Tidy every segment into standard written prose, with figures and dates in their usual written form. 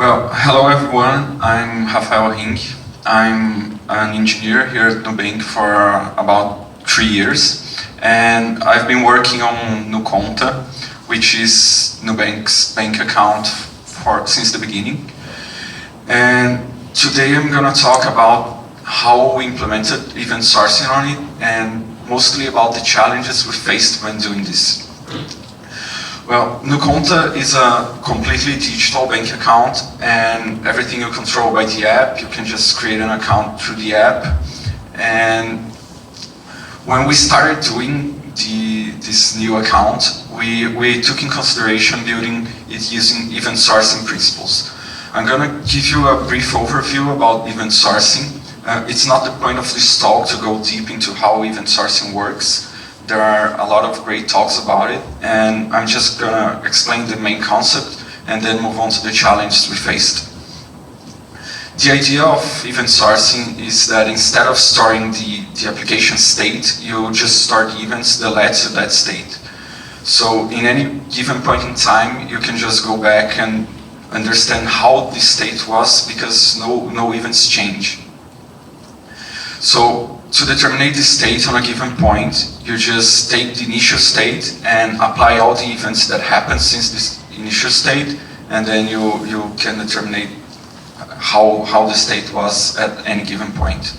Well, hello everyone, I'm Rafael. I'm an engineer here at Nubank for about 3 years, and I've been working on NuConta, which is Nubank's bank account since the beginning. And today I'm going to talk about how we implemented event sourcing on it, and mostly about the challenges we faced when doing this. Well, NuConta is a completely digital bank account, and everything you control by the app. You can just create an account through the app. And when we started doing this new account, we took in consideration building it using event sourcing principles. I'm going to give you a brief overview about event sourcing. It's not the point of this talk to go deep into how event sourcing works. There are a lot of great talks about it, and I'm just going to explain the main concept and then move on to the challenges we faced. The idea of event sourcing is that instead of storing the application state, you just store the events that led to that state. So in any given point in time, you can just go back and understand how the state was, because no events change. So to determine the state on a given point, you just take the initial state and apply all the events that happened since this initial state, and then you can determine how the state was at any given point.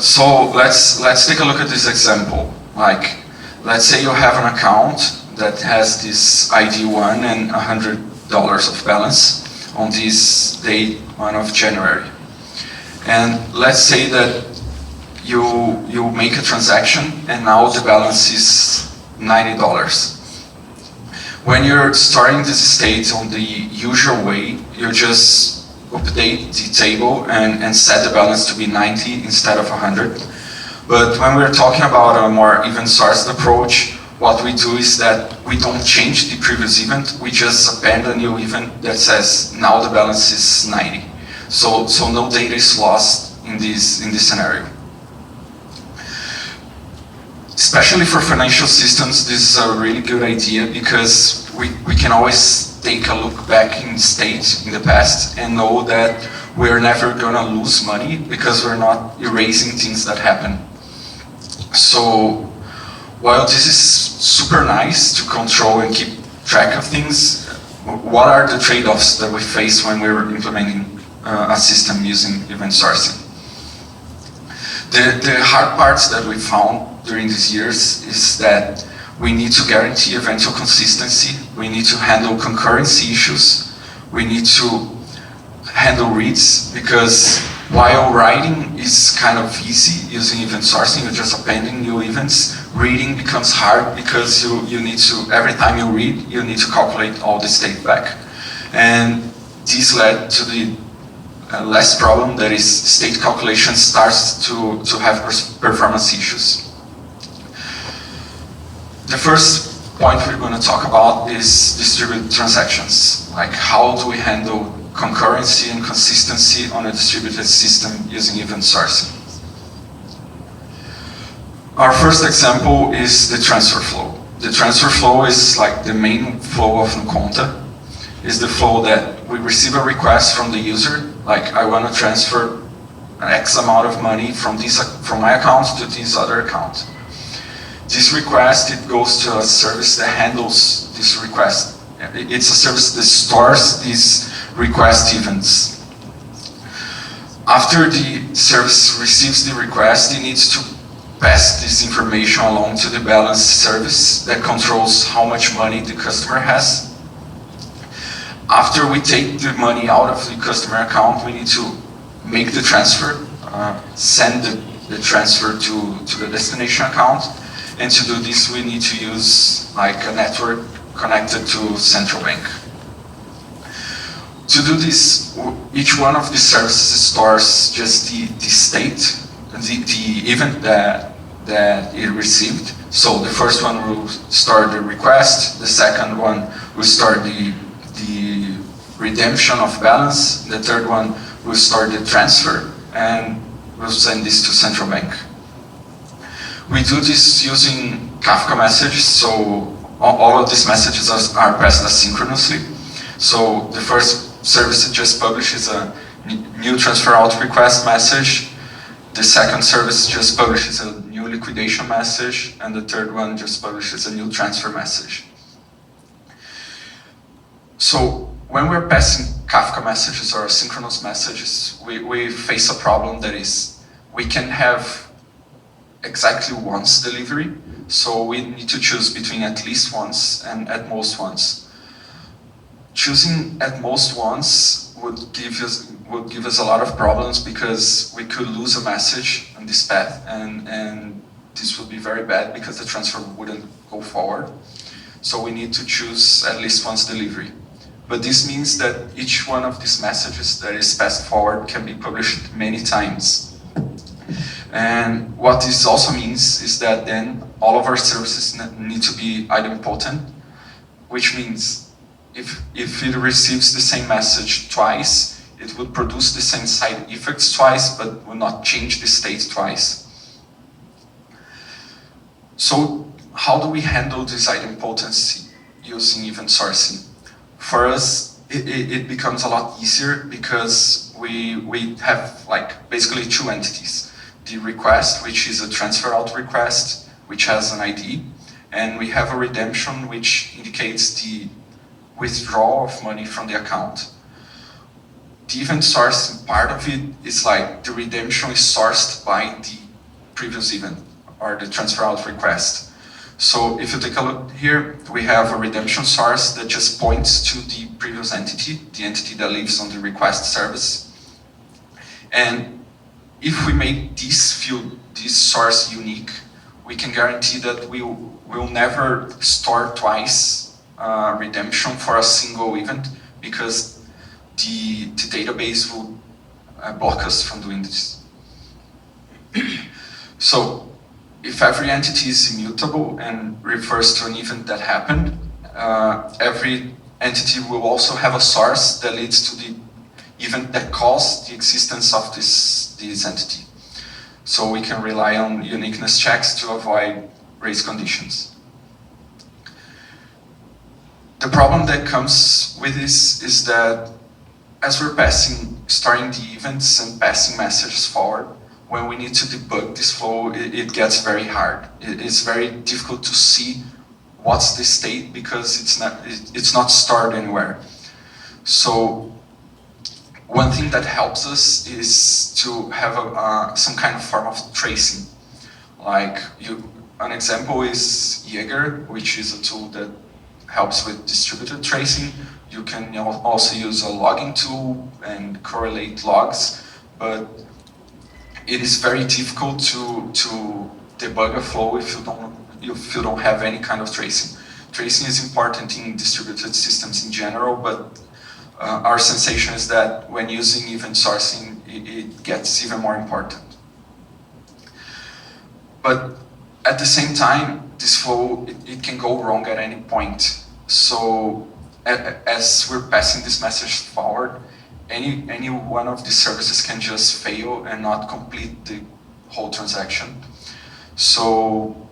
So let's take a look at this example. Like, let's say you have an account that has this ID 1 and $100 of balance on this day 1 of January. And let's say that you make a transaction and now the balance is $90. When you're storing this state on the usual way, you just update the table and set the balance to be 90 instead of 100. But when we're talking about a more event-sourced approach, what we do is that we don't change the previous event, we just append a new event that says now the balance is 90. So no data is lost in this scenario. Especially for financial systems, this is a really good idea, because we can always take a look back in state in the past and know that we're never going to lose money because we're not erasing things that happen. So while this is super nice to control and keep track of things, what are the trade-offs that we face when we're implementing a system using event sourcing? The hard parts that we found during these years is that we need to guarantee eventual consistency, we need to handle concurrency issues, we need to handle reads, because while writing is kind of easy using event sourcing, you're just appending new events, reading becomes hard because you need to, every time you read, you need to calculate all the state back. And this led to the last problem, that is state calculation starts to have performance issues. The first point we're going to talk about is distributed transactions. Like, how do we handle concurrency and consistency on a distributed system using event sourcing? Our first example is the transfer flow. The transfer flow is like the main flow of NuConta. Is the flow that we receive a request from the user, like I want to transfer an X amount of money from my account to this other account. This request, it goes to a service that handles this request. It's a service that stores these request events. After the service receives the request, it needs to pass this information along to the balance service that controls how much money the customer has. After we take the money out of the customer account, we need to make the transfer, send the transfer to the destination account. And to do this, we need to use like a network connected to central bank. To do this, each one of these services stores just the state, the event that it received. So the first one will store the request, the second one will store the redemption of balance, the third one will store the transfer, and we'll send this to central bank. We do this using Kafka messages, so all of these messages are passed asynchronously. So the first service that just publishes a new transfer out request message. The second service just publishes a new liquidation message, and the third one just publishes a new transfer message. So when we're passing Kafka messages or asynchronous messages, we face a problem that is, we can have exactly once delivery, so we need to choose between at least once and at most once. Choosing at most once would give us a lot of problems, because we could lose a message on this path, and this would be very bad because the transfer wouldn't go forward. So we need to choose at least once delivery. But this means that each one of these messages that is passed forward can be published many times. And what this also means is that then all of our services need to be idempotent, which means if it receives the same message twice, it would produce the same side effects twice, but will not change the state twice. So how do we handle this idempotency using event sourcing? For us, it becomes a lot easier, because we have like basically two entities. The request, which is a transfer out request, which has an ID, and we have a redemption, which indicates the withdrawal of money from the account. The event sourcing part of it is like the redemption is sourced by the previous event, or the transfer out request. So if you take a look here, we have a redemption source that just points to the previous entity, the entity that lives on the request service. And if we make this field, this source unique, we can guarantee that we will never store twice redemption for a single event, because the database will block us from doing this. So if every entity is immutable and refers to an event that happened, every entity will also have a source that leads to the event that caused the existence of this entity. So we can rely on uniqueness checks to avoid race conditions. The problem that comes with this is that as we're storing the events and passing messages forward, when we need to debug this flow, it gets very hard. It's very difficult to see what's the state, because it's not stored anywhere. So one thing that helps us is to have some kind of form of tracing. Like an example is Jaeger, which is a tool that helps with distributed tracing. You can also use a logging tool and correlate logs, but it is very difficult to debug a flow if you don't have any kind of tracing. Tracing is important in distributed systems in general, but our sensation is that when using event sourcing, it gets even more important. But at the same time, this flow, it can go wrong at any point. So as we're passing this message forward, any one of these services can just fail and not complete the whole transaction. So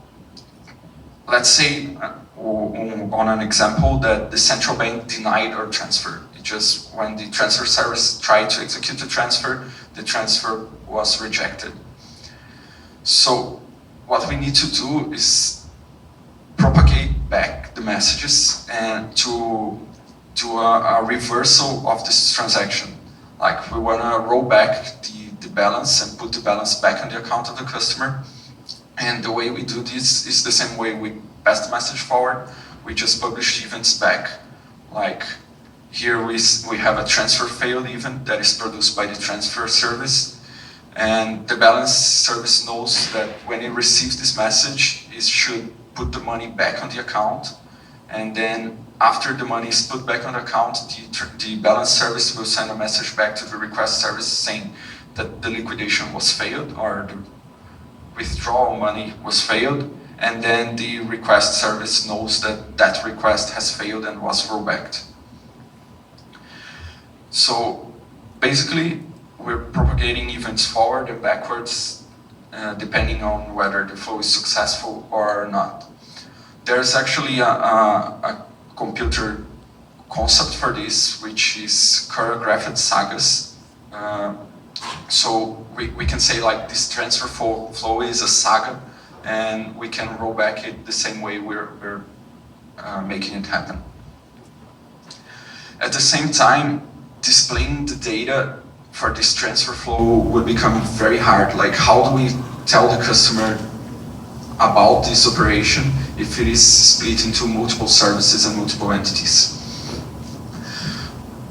let's say on an example that the central bank denied our transfer. It just, when the transfer service tried to execute the transfer was rejected. So what we need to do is propagate back the messages and to do a reversal of this transaction. Like we want to roll back the balance and put the balance back on the account of the customer. And the way we do this is the same way we pass the message forward. We just publish events back. Like here we have a transfer failed event that is produced by the transfer service. And the balance service knows that when it receives this message, it should put the money back on the account. And then after the money is put back on the account, the balance service will send a message back to the request service saying that the liquidation was failed, or the withdrawal money was failed, and then the request service knows that that request has failed and was rollbacked. So basically, we're propagating events forward and backwards depending on whether the flow is successful or not. There's actually a computer concept for this, which is choreographed sagas. So we can say like this transfer flow is a saga, and we can roll back it the same way we're making it happen. At the same time, displaying the data for this transfer flow would become very hard. Like, how do we tell the customer about this operation if it is split into multiple services and multiple entities?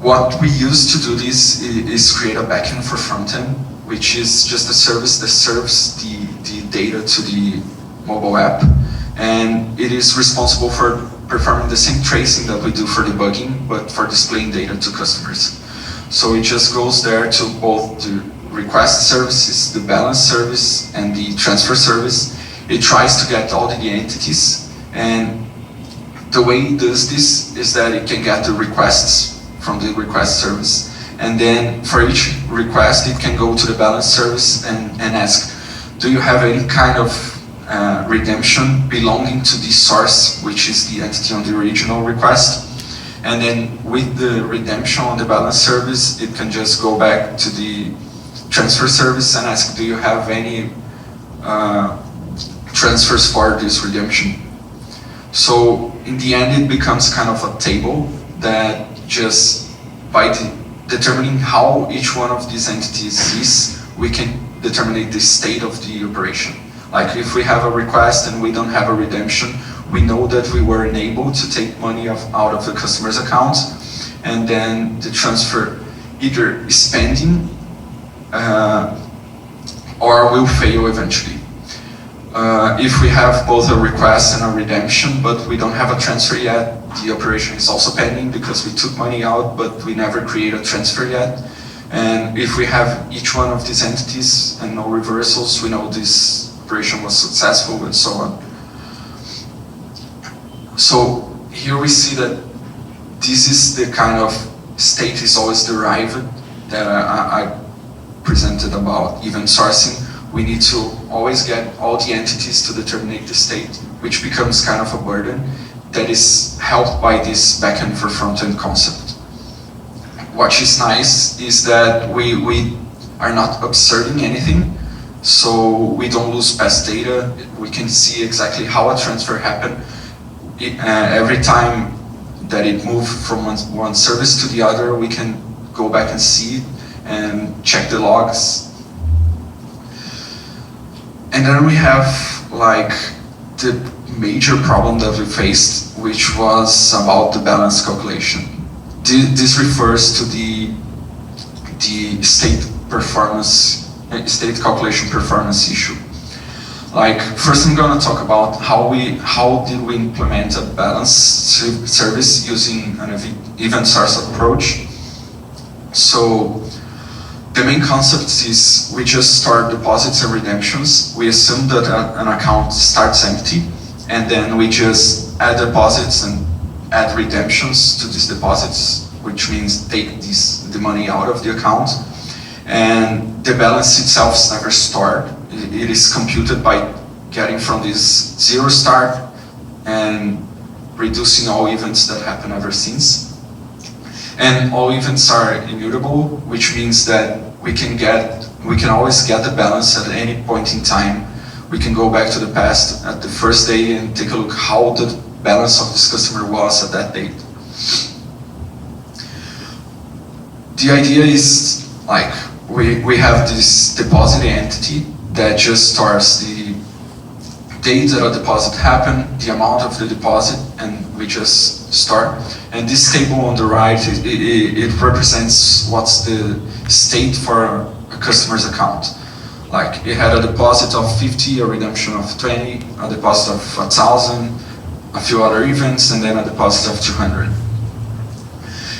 What we use to do this is create a backend for frontend, which is just a service that serves the data to the mobile app, and it is responsible for performing the same tracing that we do for debugging, but for displaying data to customers. So it just goes there to both the request services, the balance service, and the transfer service. It tries to get all the entities, and the way it does this is that it can get the requests from the request service, and then for each request it can go to the balance service and ask, do you have any kind of redemption belonging to the source, which is the entity on the original request? And then with the redemption on the balance service, it can just go back to the transfer service and ask, do you have any transfers for this redemption? So in the end, it becomes kind of a table that just by determining how each one of these entities is, we can determine the state of the operation. Like if we have a request and we don't have a redemption, we know that we were unable to take money out of the customer's account, and then the transfer either is pending or will fail eventually. If we have both a request and a redemption, but we don't have a transfer yet, the operation is also pending because we took money out, but we never created a transfer yet. And if we have each one of these entities and no reversals, we know this operation was successful, and so on. So here we see that this is the kind of state is always derived that I presented about event sourcing. We need to always get all the entities to determine the state, which becomes kind of a burden that is helped by this backend for frontend concept. What is nice is that we are not observing anything, so we don't lose past data. We can see exactly how a transfer happened. Every time that it moved from one service to the other, we can go back and see and check the logs. And then we have like the major problem that we faced, which was about the balance calculation. This refers to the state calculation performance issue. Like, first I'm going to talk about how did we implement a balance service using an event source approach. So the main concept is we just store deposits and redemptions. We assume that an account starts empty, and then we just add deposits and add redemptions to these deposits, which means take the money out of the account. And the balance itself is never stored. It is computed by getting from this zero start and reducing all events that happen ever since. And all events are immutable, which means that we can always get the balance at any point in time. We can go back to the past at the first day and take a look how the balance of this customer was at that date. The idea is like we have this deposit entity that just stores the date that a deposit happened, the amount of the deposit, and we just store. And this table on the right, it represents what's the state for a customer's account. Like it had a deposit of 50, a redemption of 20, a deposit of 1,000, a few other events, and then a deposit of 200.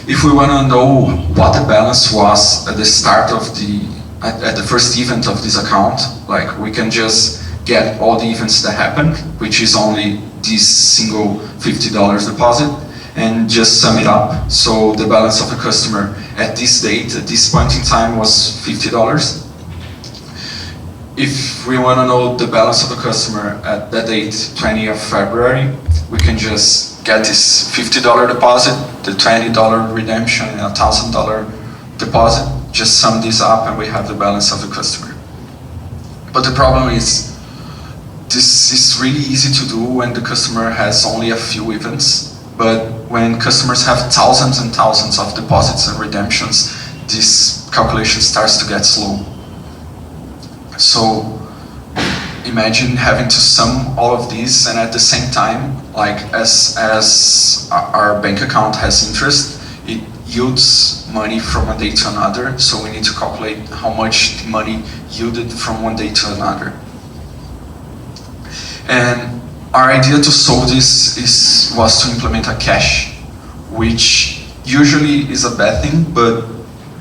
If we want to know what the balance was at the start of at the first event of this account, like we can just get all the events that happened, which is only this single $50 deposit, and just sum it up. So the balance of a customer at this date, at this point in time, was $50. If we want to know the balance of a customer at that date, 20th of February, we can just get this $50 deposit, the $20 redemption, and a $1,000 deposit, just sum this up and we have the balance of the customer. But the problem is, this is really easy to do when the customer has only a few events, but when customers have thousands and thousands of deposits and redemptions, this calculation starts to get slow. So imagine having to sum all of these, and at the same time, like as our bank account has interest, it yields money from one day to another, so we need to calculate how much money yielded from one day to another. And our idea to solve this was to implement a cache, which usually is a bad thing, but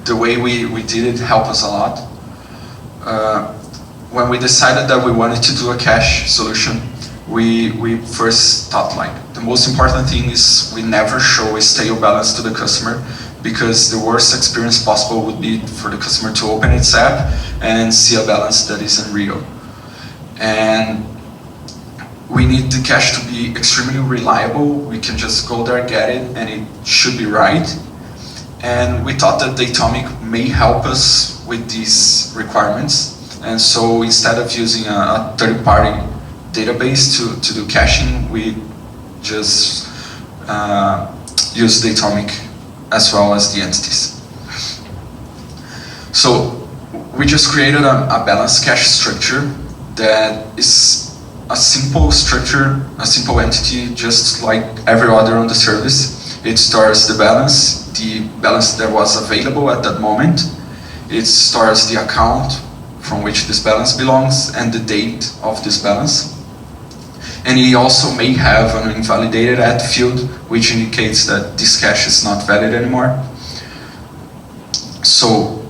the way we did it helped us a lot. When we decided that we wanted to do a cache solution, we first thought, like, the most important thing is we never show a stale balance to the customer, because the worst experience possible would be for the customer to open its app and see a balance that isn't real. And we need the cache to be extremely reliable. We can just go there, get it, and it should be right. And we thought that Datomic may help us with these requirements. And so instead of using a third-party database to do caching, we just use Datomic as well as the entities. So we just created a balanced cache structure that is a simple structure, a simple entity, just like every other on the service. It stores the balance that was available at that moment. It stores the account from which this balance belongs and the date of this balance. And it also may have an invalidated at field, which indicates that this cache is not valid anymore. So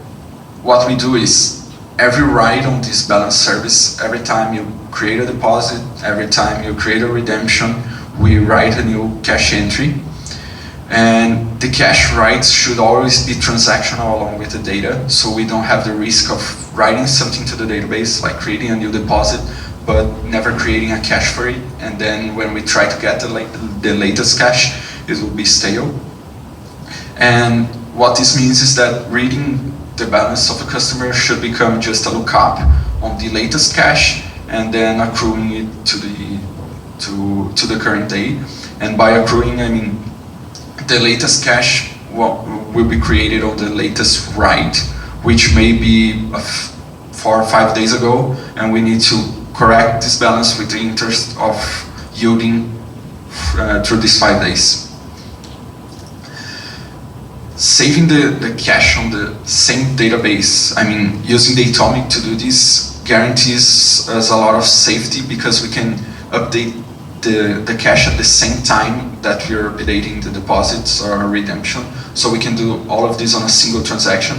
what we do is, every write on this balance service, every time you create a deposit, every time you create a redemption, we write a new cache entry. And the cache writes should always be transactional along with the data, so we don't have the risk of writing something to the database, like creating a new deposit, but never creating a cache for it. And then when we try to get the latest cache, it will be stale. And what this means is that reading the balance of a customer should become just a lookup on the latest cache and then accruing it to the current day. And by accruing, I mean the latest cache will be created on the latest write, which may be 4 or 5 days ago, and we need to correct this balance with the interest of yielding through these 5 days. Saving the cache on the same database, I mean, using Datomic to do this guarantees us a lot of safety, because we can update the cache at the same time that we're updating the deposits or redemption. So we can do all of this on a single transaction.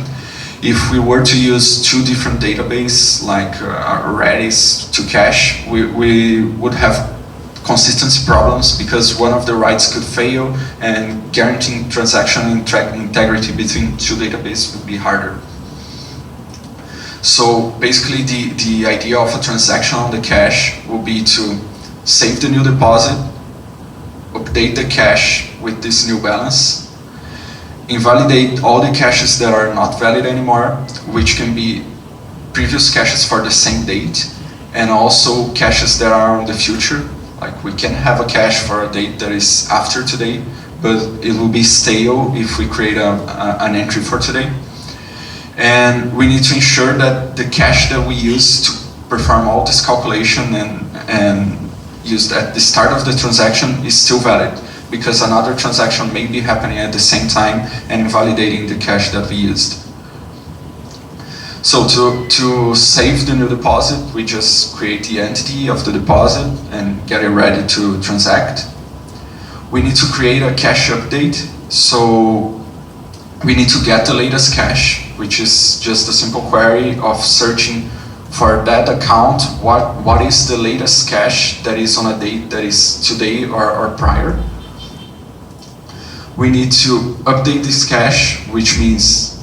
If we were to use two different databases, like Redis to cache, we would have consistency problems, because one of the writes could fail, and guaranteeing transaction integrity between two databases would be harder. So basically the idea of a transaction on the cache will be to save the new deposit, update the cache with this new balance, invalidate all the caches that are not valid anymore, which can be previous caches for the same date, and also caches that are on the future. Like, we can have a cache for a date that is after today, but it will be stale if we create an entry for today. And we need to ensure that the cache that we use to perform all this calculation and used at the start of the transaction is still valid, because another transaction may be happening at the same time and invalidating the cache that we used. So to save the new deposit, we just create the entity of the deposit and get it ready to transact. We need to create a cache update, so we need to get the latest cache, which is just a simple query of searching for that account, what is the latest cache that is on a date that is today or prior. We need to update this cache, which means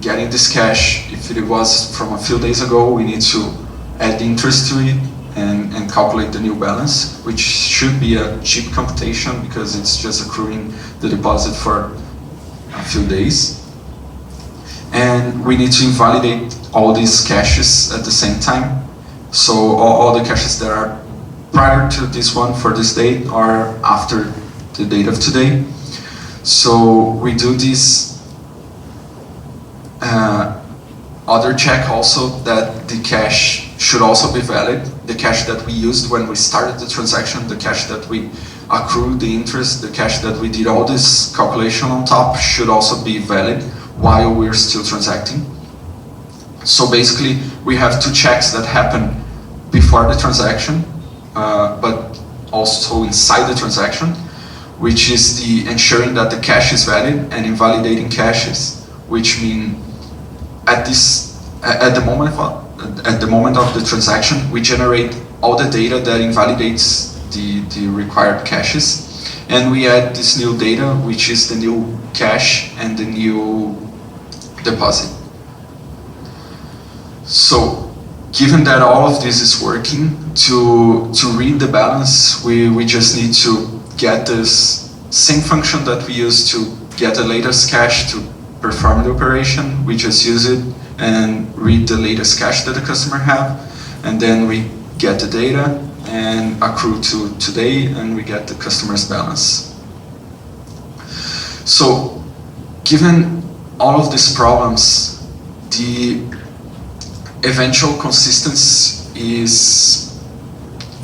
getting this cache, if it was from a few days ago, we need to add interest to it and calculate the new balance, which should be a cheap computation because it's just accruing the deposit for a few days. And we need to invalidate all these caches at the same time. So all the caches that are prior to this one for this date are after the date of today. So we do this other check also that the cache should also be valid. The cache that we used when we started the transaction, the cache that we accrued the interest, the cache that we did all this calculation on top should also be valid while we're still transacting. So basically we have two checks that happen before the transaction, but also inside the transaction, which is the ensuring that the cache is valid and invalidating caches, which mean at the moment of the transaction, we generate all the data that invalidates the required caches, and we add this new data, which is the new cache and the new deposit. So, given that all of this is working, to read the balance, we just need to get this same function that we use to get the latest cache to perform the operation. We just use it and read the latest cache that the customer have, and then we get the data and accrue to today, and we get the customer's balance. So, given all of these problems, the eventual consistency is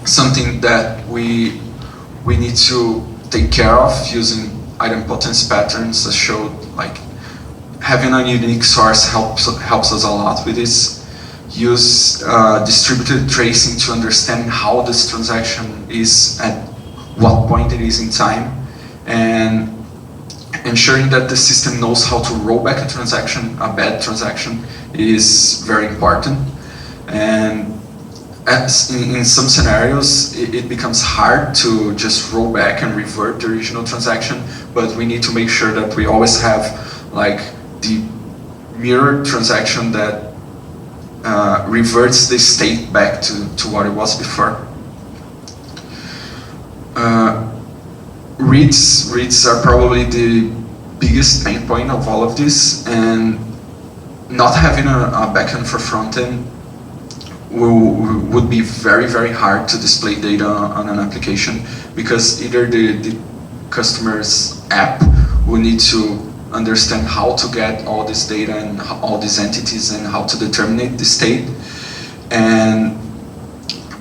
something that we need to take care of using idempotency patterns, as showed. Like having a unique source helps us a lot with this. Use distributed tracing to understand how this transaction is at what point it is in time, and ensuring that the system knows how to roll back a transaction, a bad transaction, is very important. And in some scenarios, it becomes hard to just roll back and revert the original transaction, but we need to make sure that we always have like the mirror transaction that reverts the state back to what it was before. Reads are probably the biggest pain point of all of this, and not having a backend for frontend would be very, very hard to display data on an application, because either the customer's app will need to understand how to get all this data and all these entities and how to determine the state. And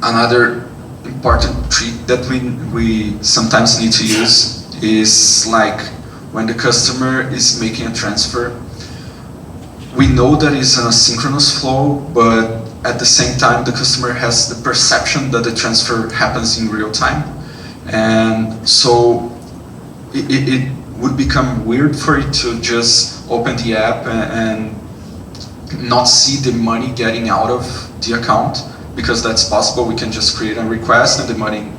another important trick that we sometimes need to use is like when the customer is making a transfer, we know that it's an asynchronous flow, but at the same time the customer has the perception that the transfer happens in real time. And so it would become weird for it to just open the app and not see the money getting out of the account, because that's possible. We can just create a request and the money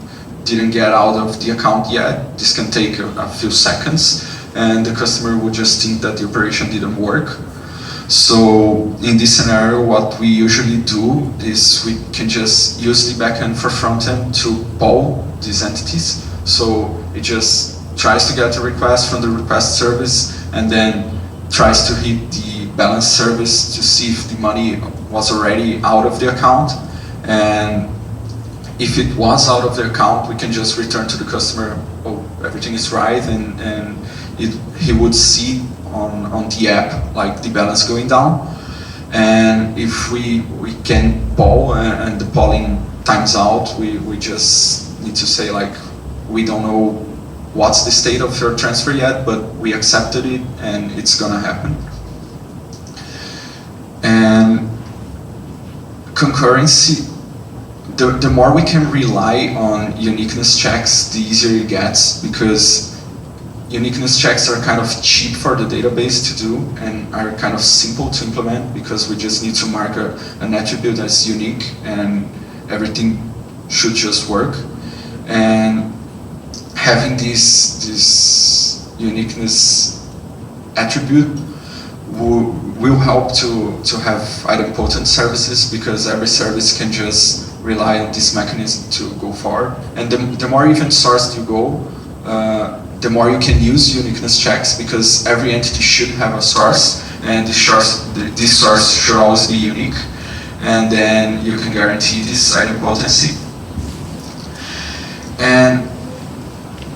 didn't get out of the account yet. This can take a few seconds, and the customer would just think that the operation didn't work. So in this scenario, what we usually do is we can just use the backend for frontend to poll these entities. So it just tries to get a request from the request service and then tries to hit the balance service to see if the money was already out of the account. And if it was out of the account, we can just return to the customer, oh, everything is right, and he would see on the app like the balance going down. And if we can poll and the polling times out, we just need to say like, we don't know what's the state of your transfer yet, but we accepted it and it's gonna happen. And concurrency, the more we can rely on uniqueness checks, the easier it gets, because uniqueness checks are kind of cheap for the database to do and are kind of simple to implement, because we just need to mark an attribute as unique and everything should just work. And having this uniqueness attribute will help to have idempotent services, because every service can just rely on this mechanism to go forward. And the more event sourced you go, the more you can use uniqueness checks, because every entity should have a source, and this source should always be unique. And then you can guarantee this idempotency. And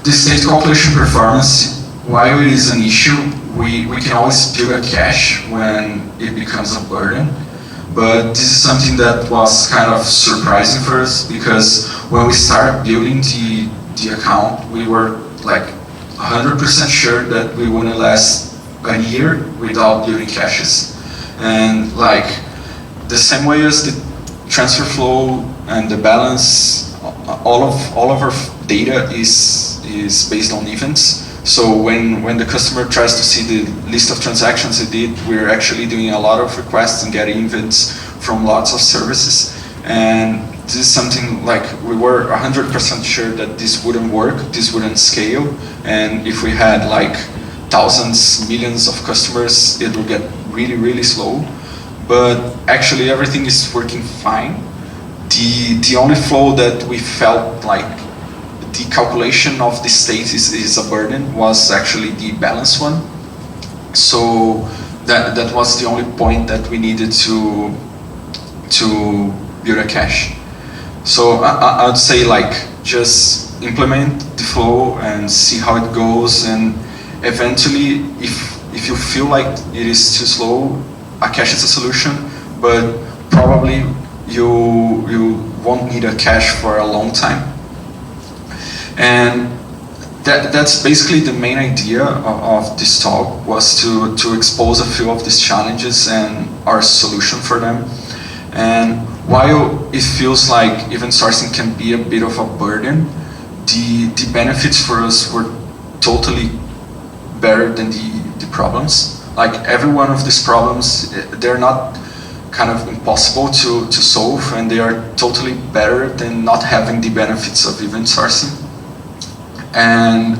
the state calculation performance, while it is an issue, we can always build a cache when it becomes a burden. But this is something that was kind of surprising for us, because when we started building the account, we were like 100% sure that we wouldn't last a year without building caches. And like the same way as the transfer flow and the balance, all of our data is based on events. So when the customer tries to see the list of transactions it did, we're actually doing a lot of requests and getting events from lots of services. And this is something like we were 100% sure that this wouldn't work, this wouldn't scale. And if we had like thousands, millions of customers, it would get really, really slow. But actually everything is working fine. The only flow that we felt like the calculation of the state is a burden was actually the balance one. So that was the only point that we needed to build a cache. So I would say like just implement the flow and see how it goes, and eventually if you feel like it is too slow, a cache is a solution, but probably you won't need a cache for a long time. And that's basically the main idea of this talk, was to expose a few of these challenges and our solution for them. And while it feels like event sourcing can be a bit of a burden, the benefits for us were totally better than the problems. Like every one of these problems, they're not kind of impossible to solve, and they are totally better than not having the benefits of event sourcing. And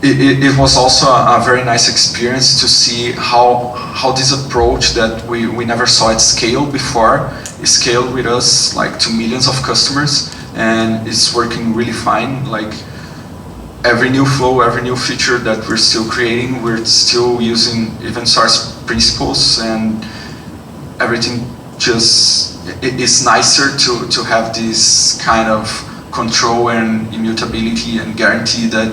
it was also a very nice experience to see how this approach that we never saw it scale before is scaled with us like to millions of customers, and it's working really fine. Like every new flow, every new feature that we're still creating, we're still using event source principles, and everything just is nicer to have this kind of control and immutability and guarantee that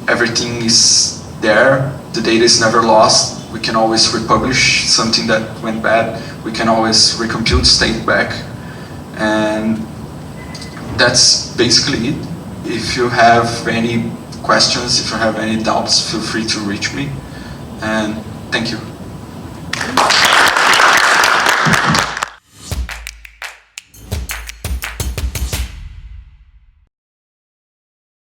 everything is there, the data is never lost, we can always republish something that went bad, we can always recompute state back, and that's basically it. If you have any questions, if you have any doubts, feel free to reach me, and thank you.